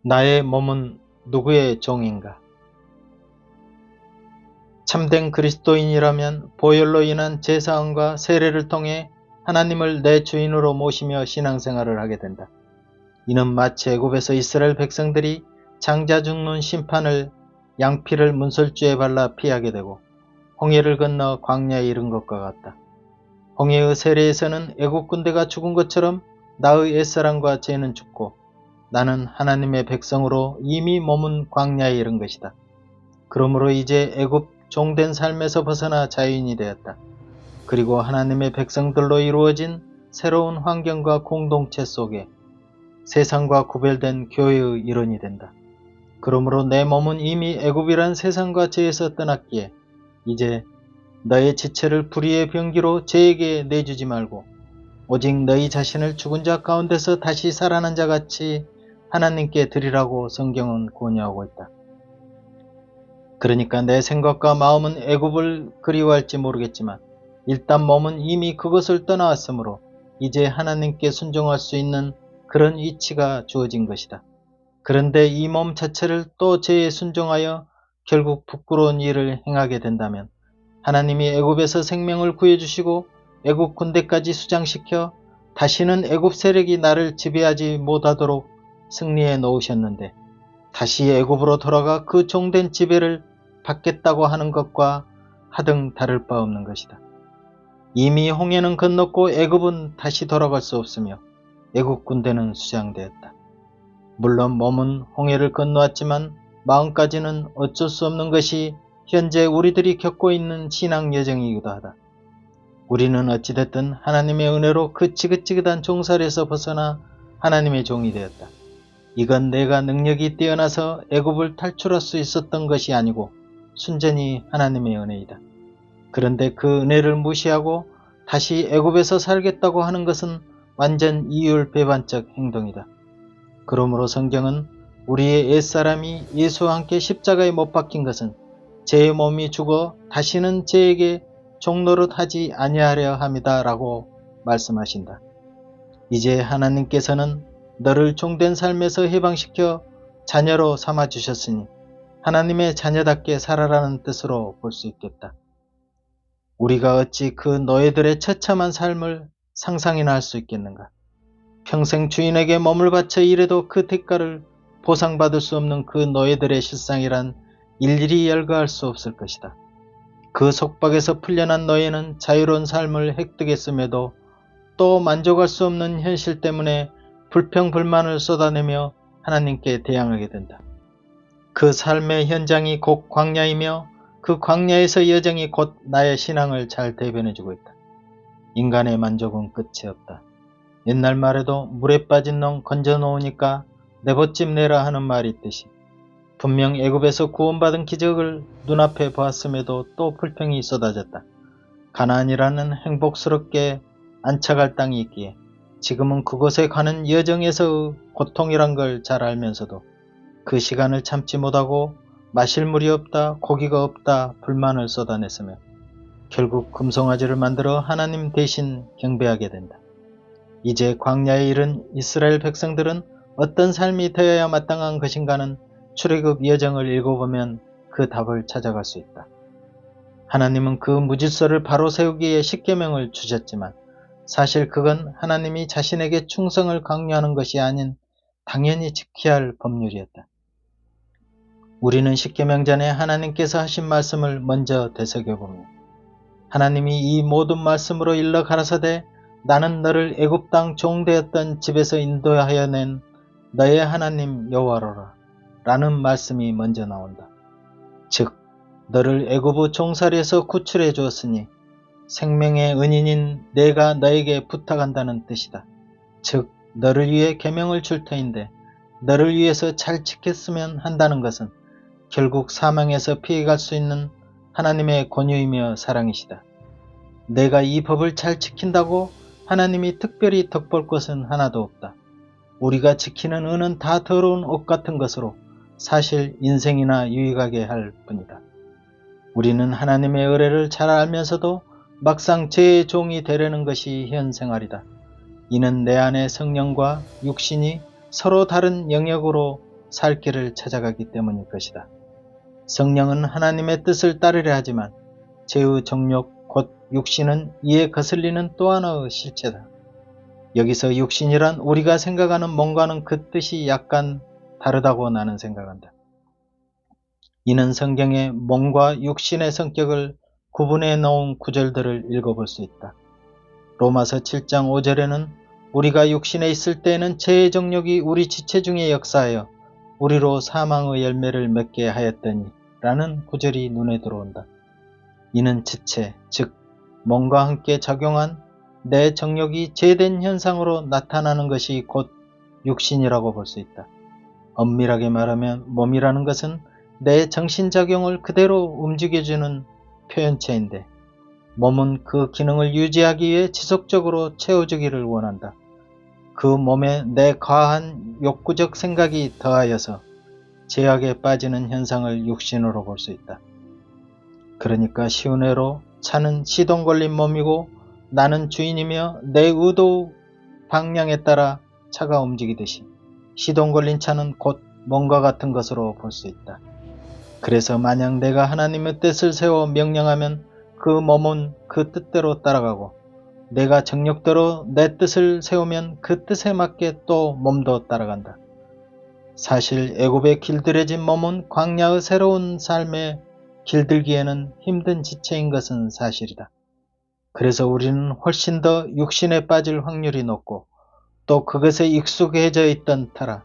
나의 몸은 누구의 종인가? 참된 그리스도인이라면 보혈로 인한 제사함과 세례를 통해 하나님을 내 주인으로 모시며 신앙생활을 하게 된다. 이는 마치 애굽에서 이스라엘 백성들이 장자 죽는 심판을 양피를 문설주에 발라 피하게 되고 홍해를 건너 광야에 이른 것과 같다. 홍해의 세례에서는 애굽 군대가 죽은 것처럼 나의 옛사람과 죄는 죽고 나는 하나님의 백성으로 이미 머문 광야에 이른 것이다. 그러므로 이제 애굽 종된 삶에서 벗어나 자유인이 되었다. 그리고 하나님의 백성들로 이루어진 새로운 환경과 공동체 속에 세상과 구별된 교회의 일원이 된다. 그러므로 내 몸은 이미 애굽이란 세상과 죄에서 떠났기에 이제 너의 지체를 불의의 병기로 죄에게 내주지 말고 오직 너희 자신을 죽은 자 가운데서 다시 살아난 자 같이 하나님께 드리라고 성경은 권유하고 있다. 그러니까 내 생각과 마음은 애굽을 그리워할지 모르겠지만 일단 몸은 이미 그것을 떠나왔으므로 이제 하나님께 순종할 수 있는 그런 위치가 주어진 것이다. 그런데 이 몸 자체를 또 죄에 순종하여 결국 부끄러운 일을 행하게 된다면 하나님이 애굽에서 생명을 구해주시고 애굽 군대까지 수장시켜 다시는 애굽 세력이 나를 지배하지 못하도록 승리해 놓으셨는데 다시 애굽으로 돌아가 그 종된 지배를 받겠다고 하는 것과 하등 다를 바 없는 것이다. 이미 홍해는 건넜고 애굽은 다시 돌아갈 수 없으며 애굽 군대는 수장되었다. 물론 몸은 홍해를 건너왔지만 마음까지는 어쩔 수 없는 것이 현재 우리들이 겪고 있는 신앙 여정이기도 하다. 우리는 어찌됐든 하나님의 은혜로 그 지긋지긋한 종살이에서 벗어나 하나님의 종이 되었다. 이건 내가 능력이 뛰어나서 애굽을 탈출할 수 있었던 것이 아니고 순전히 하나님의 은혜이다. 그런데 그 은혜를 무시하고 다시 애굽에서 살겠다고 하는 것은 완전 이율배반적 행동이다. 그러므로 성경은 우리의 옛사람이 예수와 함께 십자가에 못 박힌 것은 제 몸이 죽어 다시는 죄에게 종노릇하지 아니하려 함이다 라고 말씀하신다. 이제 하나님께서는 너를 종된 삶에서 해방시켜 자녀로 삼아주셨으니 하나님의 자녀답게 살아라는 뜻으로 볼 수 있겠다. 우리가 어찌 그 노예들의 처참한 삶을 상상이나 할 수 있겠는가? 평생 주인에게 몸을 바쳐 일해도 그 대가를 보상받을 수 없는 그 노예들의 실상이란 일일이 열거할 수 없을 것이다. 그 속박에서 풀려난 노예는 자유로운 삶을 획득했음에도 또 만족할 수 없는 현실 때문에 불평불만을 쏟아내며 하나님께 대항하게 된다. 그 삶의 현장이 곧 광야이며 그 광야에서 여정이 곧 나의 신앙을 잘 대변해주고 있다. 인간의 만족은 끝이 없다. 옛날 말에도 물에 빠진 놈 건져 놓으니까 내봇집 내라 하는 말이 있듯이 분명 애굽에서 구원받은 기적을 눈앞에 보았음에도 또 불평이 쏟아졌다. 가나안이라는 행복스럽게 안착할 땅이 있기에 지금은 그곳에 가는 여정에서의 고통이란 걸 잘 알면서도 그 시간을 참지 못하고 마실 물이 없다, 고기가 없다 불만을 쏟아냈으며 결국 금송아지를 만들어 하나님 대신 경배하게 된다. 이제 광야에 이른 이스라엘 백성들은 어떤 삶이 되어야 마땅한 것인가는 출애굽 여정을 읽어보면 그 답을 찾아갈 수 있다. 하나님은 그 무질서를 바로 세우기에 십계명을 주셨지만 사실 그건 하나님이 자신에게 충성을 강요하는 것이 아닌 당연히 지켜야 할 법률이었다. 우리는 십계명 전에 하나님께서 하신 말씀을 먼저 되새겨보며 하나님이 이 모든 말씀으로 일러 가라사대 나는 너를 애굽 땅 종되었던 집에서 인도하여 낸 너의 하나님 여호와로라 라는 말씀이 먼저 나온다. 즉 너를 애굽의 종살이에서 구출해 주었으니 생명의 은인인 내가 너에게 부탁한다는 뜻이다. 즉 너를 위해 계명을 줄 터인데 너를 위해서 잘 지켰으면 한다는 것은 결국 사망에서 피해갈 수 있는 하나님의 권유이며 사랑이시다. 내가 이 법을 잘 지킨다고 하나님이 특별히 덕볼 것은 하나도 없다. 우리가 지키는 은은 다 더러운 옷 같은 것으로 사실 인생이나 유익하게 할 뿐이다. 우리는 하나님의 의뢰를 잘 알면서도 막상 죄의 종이 되려는 것이 현 생활이다. 이는 내 안의 성령과 육신이 서로 다른 영역으로 살 길을 찾아가기 때문일 것이다. 성령은 하나님의 뜻을 따르려 하지만 죄의 정욕 곧 육신은 이에 거슬리는 또 하나의 실체다. 여기서 육신이란 우리가 생각하는 몸과는 그 뜻이 약간 다르다고 나는 생각한다. 이는 성경의 몸과 육신의 성격을 구분해 놓은 구절들을 읽어볼 수 있다. 로마서 7장 5절에는 우리가 육신에 있을 때에는 죄의 정욕이 우리 지체 중에 역사하여 우리로 사망의 열매를 맺게 하였더니 라는 구절이 눈에 들어온다. 이는 지체, 즉 몸과 함께 작용한 내 정욕이 죄된 현상으로 나타나는 것이 곧 육신이라고 볼 수 있다. 엄밀하게 말하면 몸이라는 것은 내 정신작용을 그대로 움직여주는 표현체인데 몸은 그 기능을 유지하기 위해 지속적으로 채워주기를 원한다. 그 몸에 내 과한 욕구적 생각이 더하여서 죄악에 빠지는 현상을 육신으로 볼 수 있다. 그러니까 쉬운 예로 차는 시동 걸린 몸이고 나는 주인이며 내 의도 방향에 따라 차가 움직이듯이 시동 걸린 차는 곧 몸과 같은 것으로 볼 수 있다. 그래서 만약 내가 하나님의 뜻을 세워 명령하면 그 몸은 그 뜻대로 따라가고 내가 정욕대로 내 뜻을 세우면 그 뜻에 맞게 또 몸도 따라간다. 사실 애굽에 길들여진 몸은 광야의 새로운 삶에 길들기에는 힘든 지체인 것은 사실이다. 그래서 우리는 훨씬 더 육신에 빠질 확률이 높고 또 그것에 익숙해져 있던 터라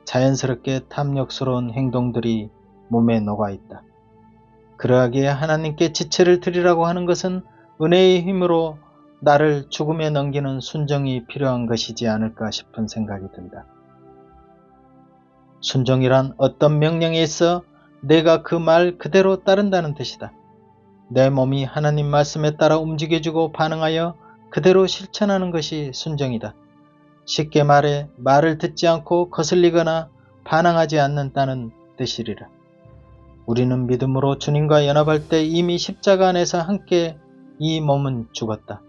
자연스럽게 탐욕스러운 행동들이 몸에 녹아있다. 그러하기에 하나님께 지체를 드리라고 하는 것은 은혜의 힘으로 나를 죽음에 넘기는 순종이 필요한 것이지 않을까 싶은 생각이 든다. 순종이란 어떤 명령에 있어 내가 그 말 그대로 따른다는 뜻이다. 내 몸이 하나님 말씀에 따라 움직여주고 반응하여 그대로 실천하는 것이 순종이다. 쉽게 말해 말을 듣지 않고 거슬리거나 반항하지 않는다는 뜻이리라. 우리는 믿음으로 주님과 연합할 때 이미 십자가 안에서 함께 이 몸은 죽었다.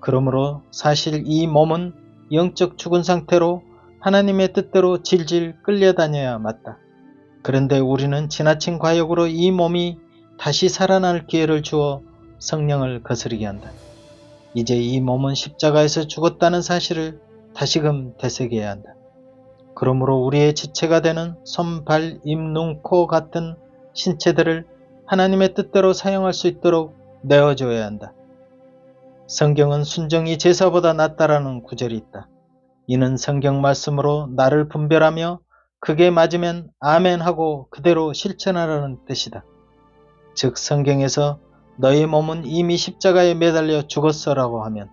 그러므로 사실 이 몸은 영적 죽은 상태로 하나님의 뜻대로 질질 끌려다녀야 맞다. 그런데 우리는 지나친 과욕으로 이 몸이 다시 살아날 기회를 주어 성령을 거스르게 한다. 이제 이 몸은 십자가에서 죽었다는 사실을 다시금 되새겨야 한다. 그러므로 우리의 지체가 되는 손, 발, 입, 눈, 코 같은 신체들을 하나님의 뜻대로 사용할 수 있도록 내어줘야 한다. 성경은 순종이 제사보다 낫다라는 구절이 있다. 이는 성경 말씀으로 나를 분별하며 그게 맞으면 아멘 하고 그대로 실천하라는 뜻이다. 즉 성경에서 너의 몸은 이미 십자가에 매달려 죽었어라고 하면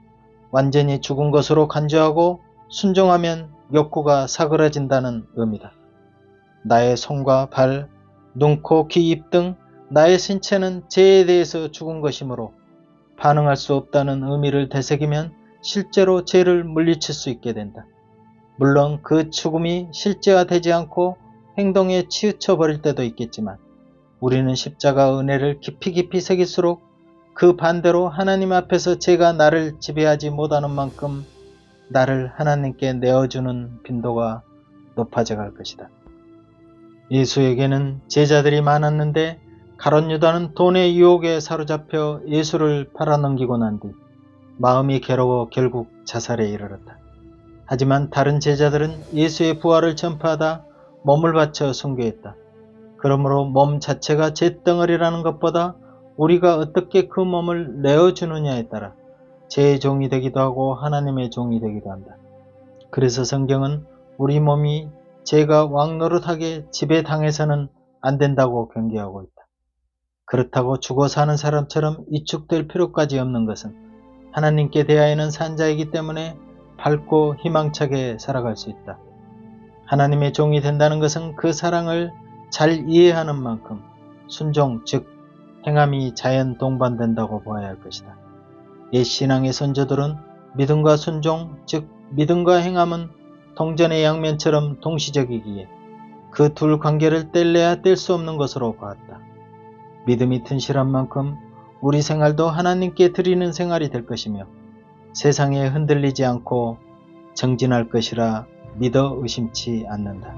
완전히 죽은 것으로 간주하고 순종하면 욕구가 사그라진다는 의미다. 나의 손과 발, 눈, 코, 귀, 입 등 나의 신체는 죄에 대해서 죽은 것이므로 반응할 수 없다는 의미를 되새기면 실제로 죄를 물리칠 수 있게 된다. 물론 그 죽음이 실제화되지 않고 행동에 치우쳐 버릴 때도 있겠지만 우리는 십자가 은혜를 깊이 새길수록 그 반대로 하나님 앞에서 죄가 나를 지배하지 못하는 만큼 나를 하나님께 내어주는 빈도가 높아져 갈 것이다. 예수에게는 제자들이 많았는데 가룟 유다는 돈의 유혹에 사로잡혀 예수를 팔아넘기고 난 뒤 마음이 괴로워 결국 자살에 이르렀다. 하지만 다른 제자들은 예수의 부활을 전파하다 몸을 바쳐 순교했다. 그러므로 몸 자체가 잿덩어리라는 것보다 우리가 어떻게 그 몸을 내어주느냐에 따라 죄의 종이 되기도 하고 하나님의 종이 되기도 한다. 그래서 성경은 우리 몸이 죄가 왕노릇하게 지배당해서는 안 된다고 경계하고 있다. 그렇다고 죽어 사는 사람처럼 위축될 필요까지 없는 것은 하나님께 대하여는 산 자이기 때문에 밝고 희망차게 살아갈 수 있다. 하나님의 종이 된다는 것은 그 사랑을 잘 이해하는 만큼 순종 즉 행함이 자연 동반된다고 보아야 할 것이다. 옛 신앙의 선조들은 믿음과 순종 즉 믿음과 행함은 동전의 양면처럼 동시적이기에 그 둘 관계를 뗄래야 뗄 수 없는 것으로 보았다. 믿음이 튼실한 만큼 우리 생활도 하나님께 드리는 생활이 될 것이며 세상에 흔들리지 않고 정진할 것이라 믿어 의심치 않는다.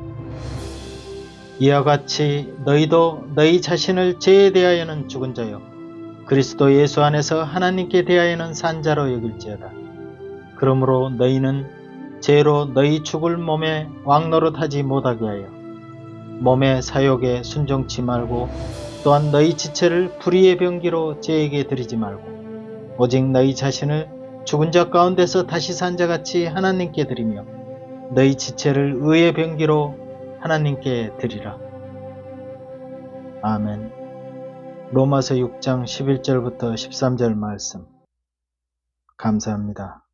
이와 같이 너희도 너희 자신을 죄에 대하여는 죽은 자요 그리스도 예수 안에서 하나님께 대하여는 산 자로 여길지어다. 그러므로 너희는 죄로 너희 죽을 몸에 왕노릇하지 못하게 하여 몸의 사욕에 순종치 말고 또한 너희 지체를 불의의 병기로 죄에게 드리지 말고 오직 너희 자신을 죽은 자 가운데서 다시 산 자같이 하나님께 드리며 너희 지체를 의의 병기로 하나님께 드리라. 아멘. 로마서 6장 11절부터 13절 말씀. 감사합니다.